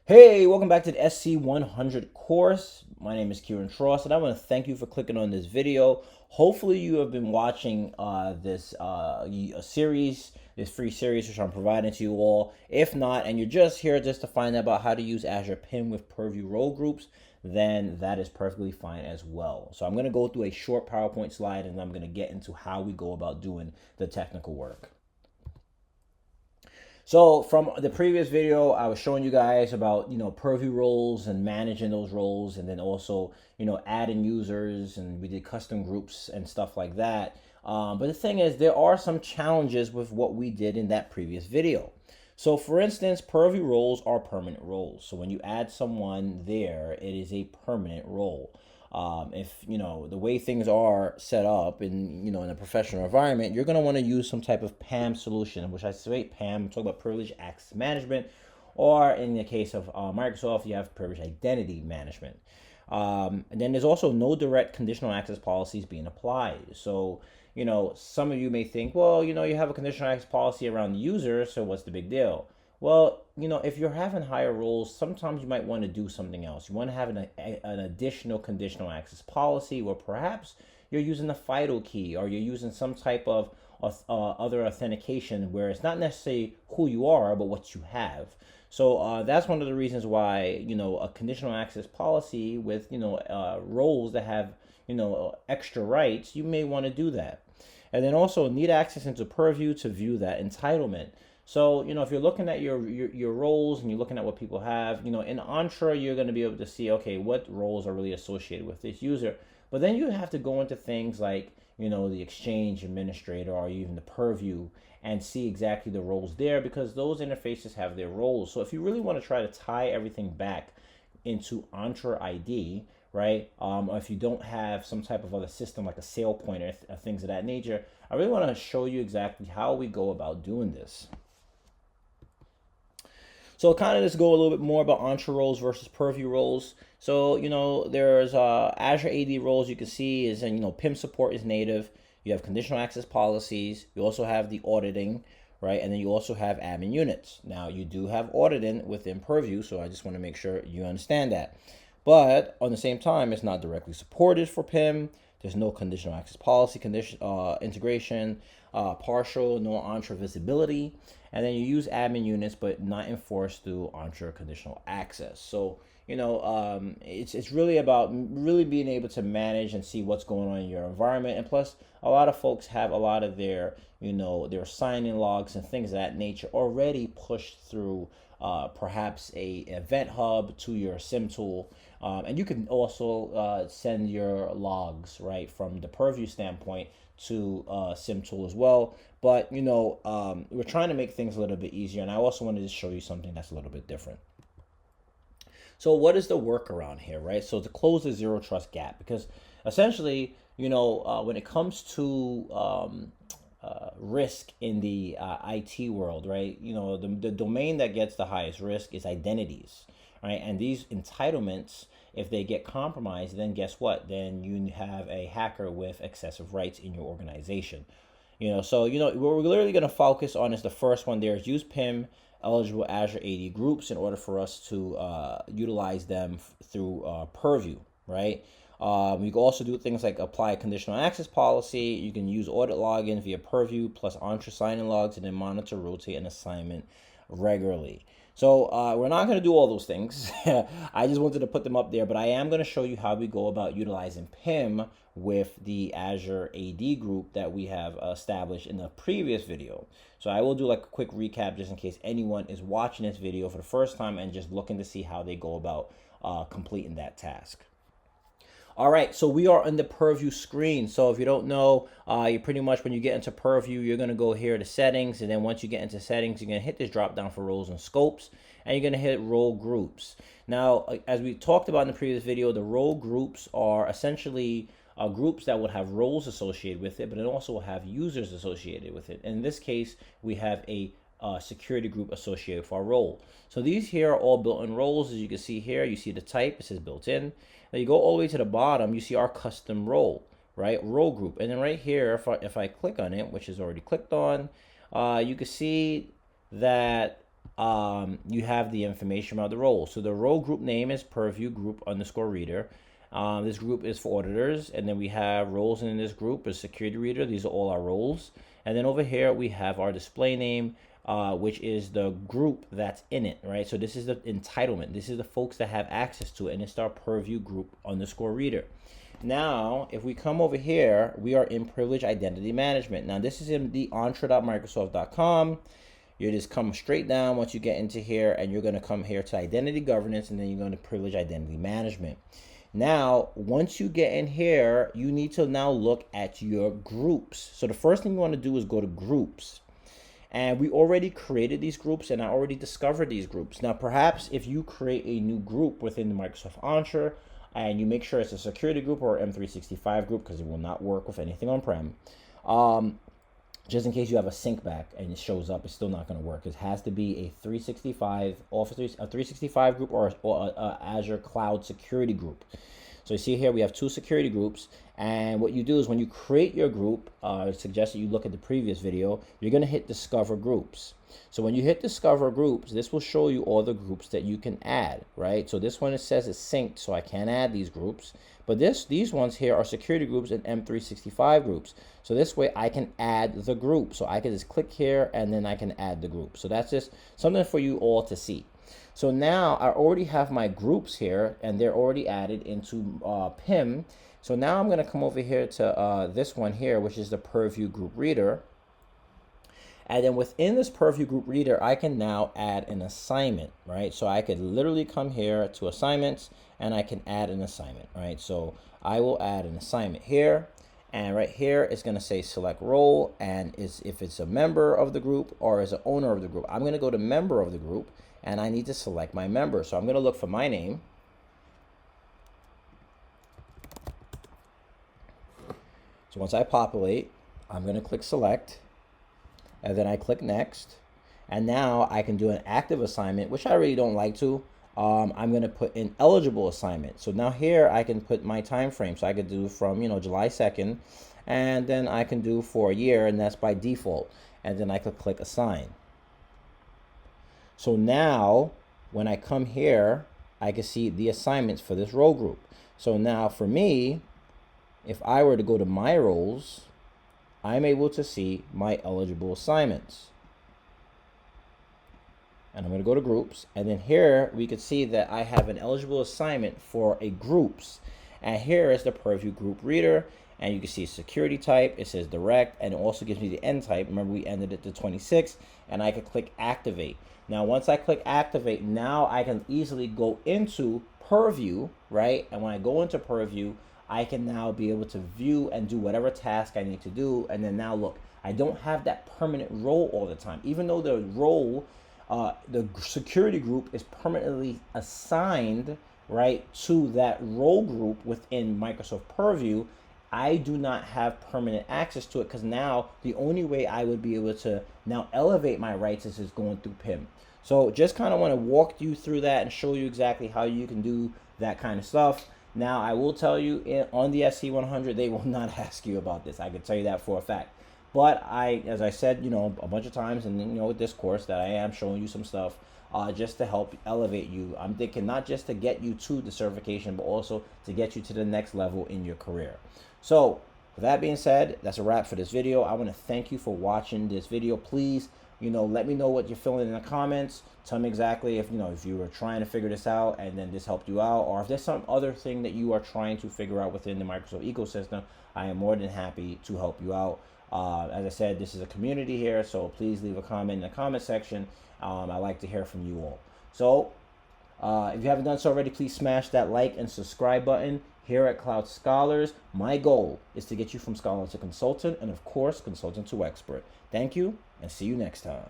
Hey, welcome back to the SC-100 course. My name is Kieran Tross, and I want to thank you for clicking on this video. Hopefully, you have been watching this a series, this free series which I'm providing to you all. If not, and you're just here just to find out about how to use Azure PIM with Purview role groups, then that is perfectly fine as well. So I'm going to go through a short PowerPoint slide, and I'm going to get into how we go about doing the technical work. So from the previous video, I was showing you guys about, Purview roles and managing those roles, and then also, adding users, and we did custom groups and stuff like that. But the thing is, there are some challenges with what we did in that previous video. So for instance, Purview roles are permanent roles. So when you add someone there, it is a permanent role. If the way things are set up in a professional environment, you're going to want to use some type of PAM solution, which I say PAM, I'm talking about privilege access management, or in the case of Microsoft, you have privilege identity management. And then there's also no direct conditional access policies being applied. So some of you may think, well, you have a conditional access policy around the user, so what's the big deal? Well, if you're having higher roles, sometimes you might want to do something else. You want to have an additional conditional access policy, or perhaps you're using a FIDO key, or you're using some type of other authentication where it's not necessarily who you are, but what you have. So that's one of the reasons why a conditional access policy with roles that have extra rights, you may want to do that. And then also need access into Purview to view that entitlement. So, if you're looking at your roles and you're looking at what people have, in Entra, you're going to be able to see, okay, what roles are really associated with this user. But then you have to go into things like, the Exchange administrator or even the Purview and see exactly the roles there, because those interfaces have their roles. So if you really want to try to tie everything back into Entra ID, right? Or if you don't have some type of other system like a sale pointer, things of that nature, I really want to show you exactly how we go about doing this. So kind of just go a little bit more about Entra roles versus Purview roles. So, there's Azure AD roles you can see is, and PIM support is native. You have conditional access policies. You also have the auditing, right? And then you also have admin units. Now, you do have auditing within Purview, so I just want to make sure you understand that. But on the same time, it's not directly supported for PIM. There's no conditional access policy integration, partial, no Entra visibility. And then you use admin units, but not enforced through Entra conditional access. So, it's really about really being able to manage and see what's going on in your environment. And plus, a lot of folks have a lot of their, their sign-in logs and things of that nature already pushed through perhaps a event hub to your SIM tool. And you can also send your logs, right, from the Purview standpoint to SIM tool as well. But, we're trying to make things a little bit easier. And I also wanted to show you something that's a little bit different. So what is the workaround here, right? So to close the zero trust gap, because essentially, when it comes to risk in the IT world, right? The domain that gets the highest risk is identities, right? And these entitlements, if they get compromised, then guess what? Then you have a hacker with excessive rights in your organization. So what we're literally going to focus on is the first one there is use PIM eligible Azure AD groups in order for us to utilize them through Purview, right? You can also do things like apply a conditional access policy. You can use audit login via Purview plus Entra sign-in logs, and then monitor, rotate, and assignment regularly. So we're not going to do all those things. I just wanted to put them up there, but I am going to show you how we go about utilizing PIM with the Azure AD group that we have established in the previous video. So I will do like a quick recap just in case anyone is watching this video for the first time and just looking to see how they go about completing that task. All right, so we are on the Purview screen. So if you don't know, you pretty much, when you get into Purview, you're going to go here to settings. And then once you get into settings, you're going to hit this drop down for roles and scopes. And you're going to hit role groups. Now, as we talked about in the previous video, the role groups are essentially groups that would have roles associated with it, but it also will have users associated with it. And in this case, we have a security group associated for our role. So these here are all built-in roles. As you can see here, you see the type, it says built-in. Now you go all the way to the bottom, you see our custom role, right? Role group. And then right here, if I click on it, which is already clicked on, you can see that you have the information about the role. So the role group name is Purview Group _ Reader. This group is for auditors, and then we have roles in this group is security reader. These are all our roles. And then over here we have our display name, which is the group that's in it, right? So this is the entitlement. This is the folks that have access to it, and it's our Purview Group _ Reader. Now, if we come over here, we are in Privileged Identity Management. Now, this is in the entra.microsoft.com. You just come straight down once you get into here, and you're going to come here to Identity Governance, and then you're going to Privileged Identity Management. Now, once you get in here, you need to now look at your groups. So the first thing you want to do is go to Groups. And we already created these groups, and I already discovered these groups. Now, perhaps if you create a new group within the Microsoft Entra, and you make sure it's a security group or M365 group, because it will not work with anything on-prem. Just in case you have a sync back and it shows up, it's still not going to work. It has to be a 365 Office, a 365 group, or a Azure Cloud Security group. So you see here we have two security groups, and what you do is when you create your group, I suggest that you look at the previous video, you're going to hit Discover Groups. So when you hit Discover Groups, this will show you all the groups that you can add, right? So this one, it says it's synced, so I can't add these groups. But these ones here are security groups and M365 groups. So this way I can add the group. So I can just click here, and then I can add the group. So that's just something for you all to see. So now I already have my groups here, and they're already added into PIM. So now I'm going to come over here to this one here, which is the Purview Group Reader. And then within this Purview Group Reader, I can now add an assignment, right? So I could literally come here to assignments, and I can add an assignment, right? So I will add an assignment here, and right here it's going to say select role, and if it's a member of the group or is an owner of the group. I'm going to go to member of the group, and I need to select my member. So I'm going to look for my name. So once I populate, I'm going to click select, and then I click next. And now I can do an active assignment, which I really don't like to. I'm going to put in eligible assignment. So now here I can put my time frame. So I could do from, July 2nd, and then I can do for a year, and that's by default. And then I could click assign. So now when I come here, I can see the assignments for this role group. So now for me, if I were to go to my roles, I'm able to see my eligible assignments. And I'm going to go to groups, and then here we can see that I have an eligible assignment for a groups. And here is the Purview Group Reader, and you can see security type, it says direct, and it also gives me the end type. Remember, we ended at the 26, and I can click activate. Now once I click activate, now I can easily go into Purview, right? And when I go into Purview, I can now be able to view and do whatever task I need to do. And then now look, I don't have that permanent role all the time. Even though the role, the security group is permanently assigned, right, to that role group within Microsoft Purview, I do not have permanent access to it, because now the only way I would be able to now elevate my rights is going through PIM. So just kind of want to walk you through that and show you exactly how you can do that kind of stuff. Now, I will tell you, on the SC-100, they will not ask you about this. I can tell you that for a fact. But as I said, a bunch of times, and with this course, that I am showing you some stuff just to help elevate you. I'm thinking not just to get you to the certification, but also to get you to the next level in your career. So, with that being said, that's a wrap for this video. I want to thank you for watching this video. Please, let me know what you're feeling in the comments. Tell me exactly if you were trying to figure this out and then this helped you out, or if there's some other thing that you are trying to figure out within the Microsoft ecosystem. I am more than happy to help you out. As I said, this is a community here, so please leave a comment in the comment section. I like to hear from you all. So if you haven't done so already, please smash that like and subscribe button. Here at Cloud Scholars, my goal is to get you from scholar to consultant, and of course, consultant to expert. Thank you, and see you next time.